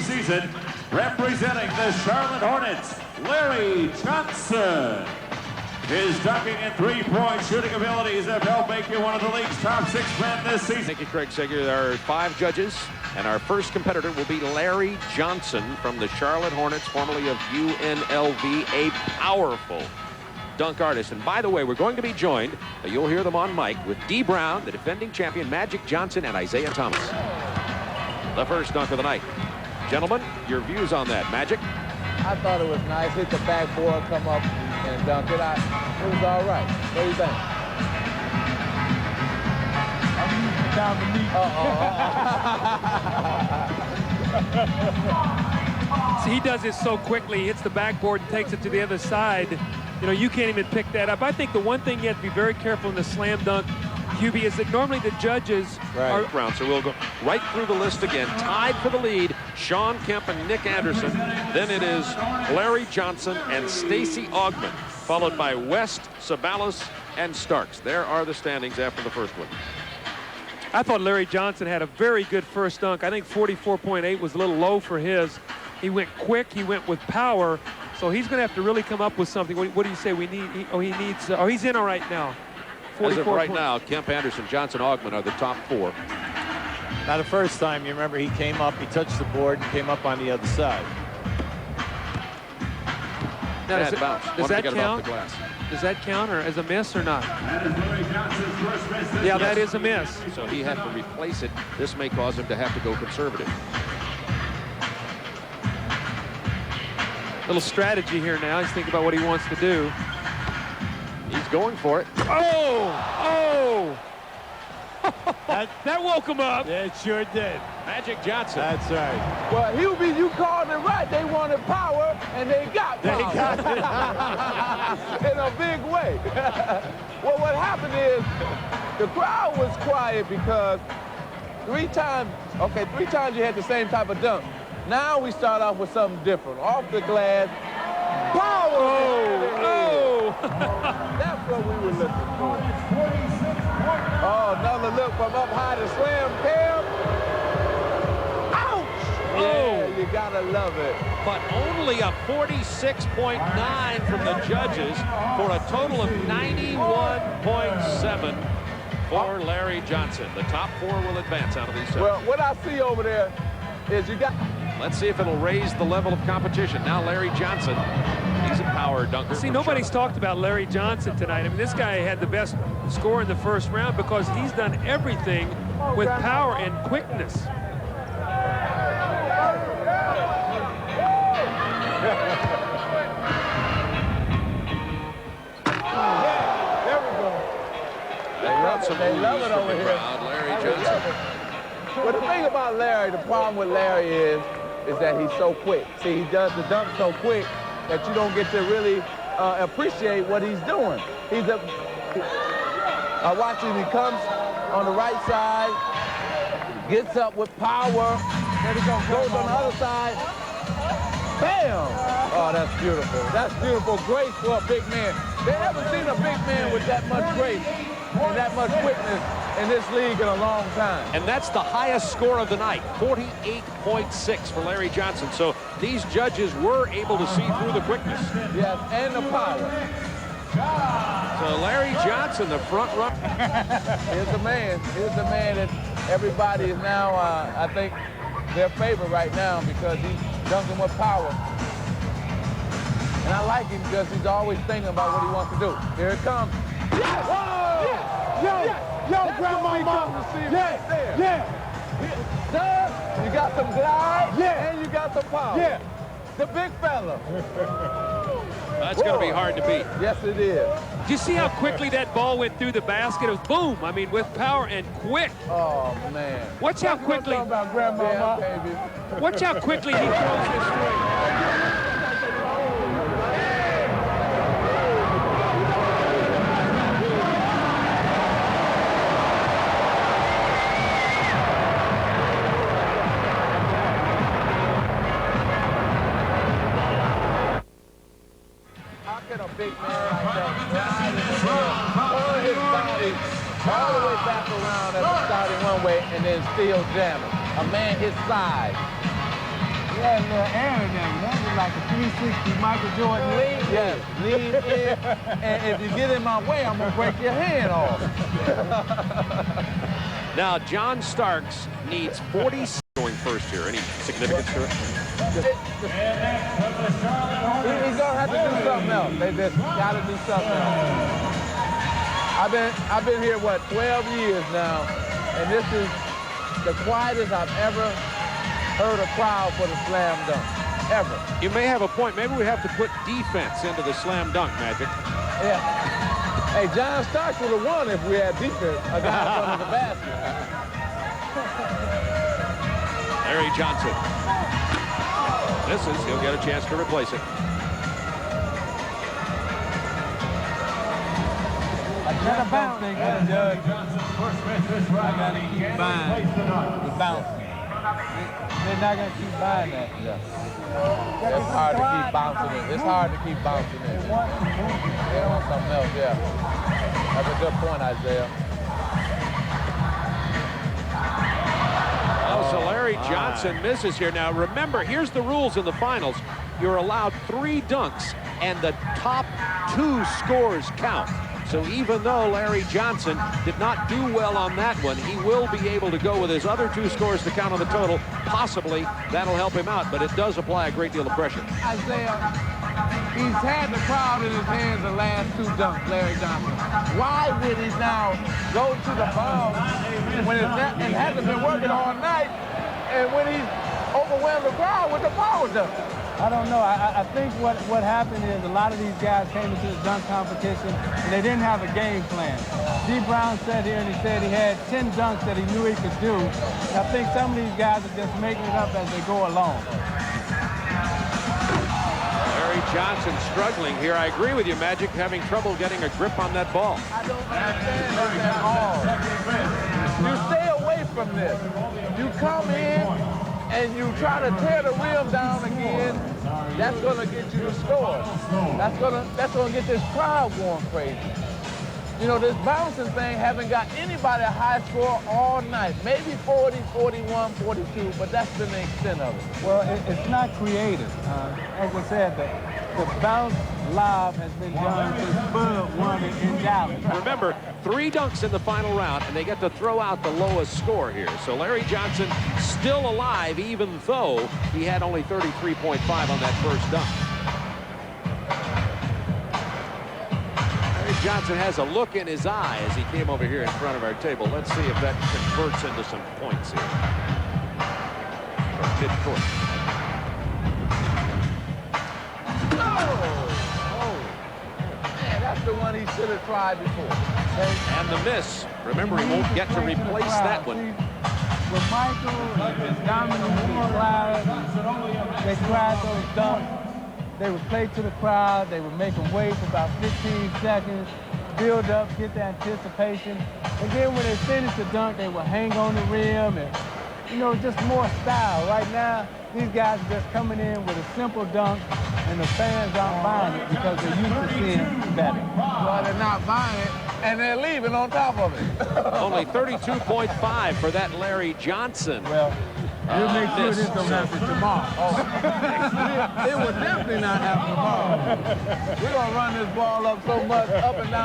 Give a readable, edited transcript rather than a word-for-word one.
season, representing the Charlotte Hornets, Larry Johnson. His dunking and three-point shooting abilities have helped make him one of the league's top 6 men this season. Thank you, Craig Sager. There are 5 judges, and our first competitor will be Larry Johnson from the Charlotte Hornets, formerly of UNLV, a powerful dunk artist. And by the way, we're going to be joined, you'll hear them on mic, with D. Brown, the defending champion, Magic Johnson, and Isaiah Thomas. The first dunk of the night. Gentlemen, your views on that. Magic? I thought it was nice. Hit the backboard, come up and dunk it out. It was all right. What do you think? Down the knee. See, he does this so quickly. He hits the backboard and takes it to the other side. You know, you can't even pick that up. I think the one thing you have to be very careful in the slam dunk, QB, is that normally the judges are... Round, so we'll go right through the list again. Tied for the lead, Sean Kemp and Nick Anderson. Then it is Larry Johnson and Stacey Augmon, followed by West, Sabalas, and Starks. There are the standings after the first one. I thought Larry Johnson had a very good first dunk. I think 44.8 was a little low for his. He went quick. He went with power. So he's going to have to really come up with something. What do you say we need? He's in all right now. As of right now, Kemp, Anderson, Johnson, Augmon are the top 4. Now, the first time, you remember, he came up, he touched the board, and came up on the other side. Now, does that count? The does that count or as a miss or not? Yeah, that is a miss. So he had to replace it. This may cause him to have to go conservative. Little strategy here now. He's thinking about what he wants to do. He's going for it. Oh! That woke him up. Yeah, it sure did. Magic Johnson. That's right. Well, you called it right. They wanted power, and they got power. They got it. In a big way. Well, what happened is the crowd was quiet because 3 times you had the same type of dunk. Now we start off with something different. Off the glass, power! Oh! That's what we were looking for. Oh, another look from up high to slam Cam. Ouch! Yeah, you gotta love it. But only a 46.9 from the judges for a total of 91.7 for Larry Johnson. The top 4 will advance out of these 7. Well, what I see over there is you got... Let's see if it'll raise the level of competition. Now Larry Johnson, he's a power dunker. See, nobody's talked about Larry Johnson tonight. I mean, this guy had the best score in the first round because he's done everything with power and quickness. They love it over here. Larry Johnson. Well, the thing about Larry, the problem with Larry is that he's so quick. See, he does the dunk so quick that you don't get to really appreciate what he's doing. I watch him, he comes on the right side, gets up with power, then he goes on the other side, bam! Oh, that's beautiful. That's beautiful. Grace for a big man. They haven't seen a big man with that much grace and that much quickness in this league in a long time. And that's the highest score of the night, 48.6 for Larry Johnson. So these judges were able to see through the quickness. Yes, and the power. So Larry Johnson, the front runner. Here's the man. Here's the man that everybody is now, I think, their favorite right now because he's dunking with power. And I like him because he's always thinking about what he wants to do. Here it comes. Yes! Whoa! Yes! Yo, Grandmama! Yeah! You got some glide, and you got some power. Yeah. The big fella. That's going to be hard to beat. Yes, it is. Did you see how quickly that ball went through the basket? It was boom. I mean, with power and quick. Oh, man. Watch how quickly. About Grandmama. Yeah, watch how quickly he throws this string. A big man like that, turn his body all the way back around as a starting one way and then still jamming. A man his size. Yeah, a little air in there. That was like a 360 Michael Jordan lean. Yes, lean in, and if you get in my way, I'm gonna break your hand off. Now, John Starks needs 40 going first here. Any significance to it? He's gonna have to do something else. They just gotta do something else. I've been here, what, 12 years now, and this is the quietest I've ever heard a crowd for the slam dunk, ever. You may have a point. Maybe we have to put defense into the slam dunk, Magic. Yeah. Hey, John Starks would have won if we had defense, a guy in front of the basket. Larry Johnson. Misses. He'll get a chance to replace it. Another bounce. Larry Johnson first miss this round. I gotta keep buying the bounce. They're not gonna keep buying that. Yeah. It's hard to keep bouncing it. It's hard to keep bouncing it. They want something else, yeah. That's a good point, Isaiah. Oh, so Larry Johnson misses here. Now, remember, here's the rules in the finals. You're allowed 3 dunks, and the top 2 scores count. So even though Larry Johnson did not do well on that one, he will be able to go with his other 2 scores to count on the total. Possibly that'll help him out, but it does apply a great deal of pressure. Isaiah, he's had the crowd in his hands the last 2 dunks, Larry Johnson. Why would he now go to the bounce when it hasn't been working all night, and when he's overwhelmed the crowd with the power dunk? I don't know. I think what happened is a lot of these guys came into the dunk competition and they didn't have a game plan. G. Brown sat here and he said he had 10 dunks that he knew he could do. And I think some of these guys are just making it up as they go along. Larry Johnson struggling here. I agree with you, Magic, having trouble getting a grip on that ball. I don't understand this at all. You stay away from this. You come in and you try to tear the rim down again. That's gonna get you the score. That's gonna get this crowd going crazy. You know, this bouncing thing haven't got anybody a high score all night. Maybe 40, 41, 42, but that's been the extent of it. Well, it's not creative. As I said, the bounce lob has been done since Bud won it in Dallas. Remember, 3 dunks in the final round, and they get to throw out the lowest score here. So Larry Johnson still alive, even though he had only 33.5 on that first dunk. Larry Johnson has a look in his eye as he came over here in front of our table. Let's see if that converts into some points here. From midcourt. That's the one he should have tried before. And the miss. Remember, he won't get to replace that one. With Michael and Dominic they tried those dunks. They would play to the crowd. They would make them wait for about 15 seconds, build up, get the anticipation. And then when they finish the dunk, they would hang on the rim and, you know, just more style. Right now, these guys are just coming in with a simple dunk, and the fans aren't buying it because they're used to seeing better. Well, they're not buying it, and they're leaving on top of it. Only 32.5 for that Larry Johnson. Well, we'll make sure this don't happen tomorrow. It will definitely not happen tomorrow. We're going to run this ball up so much, up and down.